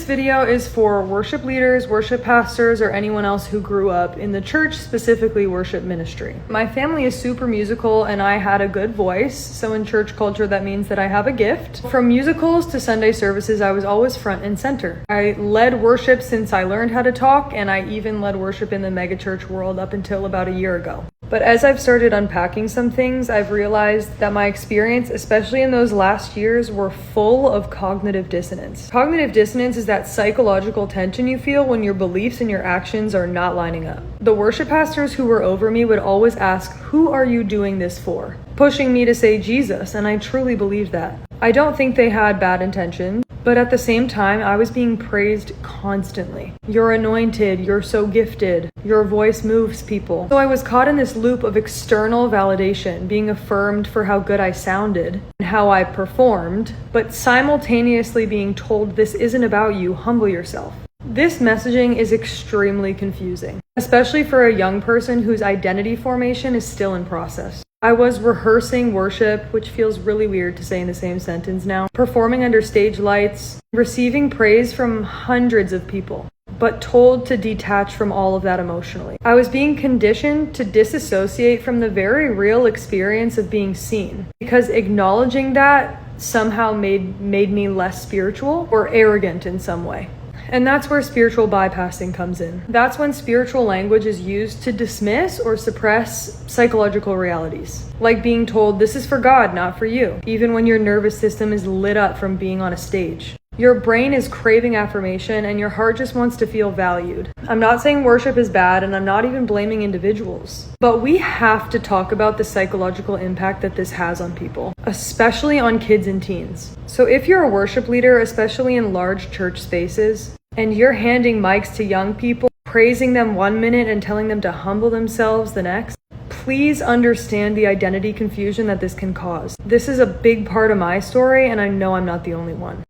This video is for worship leaders, worship pastors, or anyone else who grew up in the church, specifically worship ministry. My family is super musical and I had a good voice. So in church culture, that means that I have a gift. From musicals to Sunday services, I was always front and center. I led worship since I learned how to talk, and I even led worship in the megachurch world up until about a year ago. But as I've started unpacking some things, I've realized that my experience, especially in those last years, were full of cognitive dissonance. Cognitive dissonance is that psychological tension you feel when your beliefs and your actions are not lining up. The worship pastors who were over me would always ask, "Who are you doing this for?" pushing me to say Jesus, and I truly believed that. I don't think they had bad intentions, but at the same time, I was being praised constantly. You're anointed, you're so gifted, your voice moves people. So I was caught in this loop of external validation, being affirmed for how good I sounded and how I performed, but simultaneously being told this isn't about you, humble yourself. This messaging is extremely confusing, especially for a young person whose identity formation is still in process. I was rehearsing worship, which feels really weird to say in the same sentence now, performing under stage lights, receiving praise from hundreds of people, but told to detach from all of that emotionally. I was being conditioned to disassociate from the very real experience of being seen, because acknowledging that somehow made me less spiritual or arrogant in some way. And that's where spiritual bypassing comes in. That's when spiritual language is used to dismiss or suppress psychological realities. Like being told, this is for God, not for you, even when your nervous system is lit up from being on a stage. Your brain is craving affirmation and your heart just wants to feel valued. I'm not saying worship is bad, and I'm not even blaming individuals, but we have to talk about the psychological impact that this has on people, especially on kids and teens. So if you're a worship leader, especially in large church spaces, and you're handing mics to young people, praising them 1 minute and telling them to humble themselves the next, please understand the identity confusion that this can cause. This is a big part of my story, and I know I'm not the only one.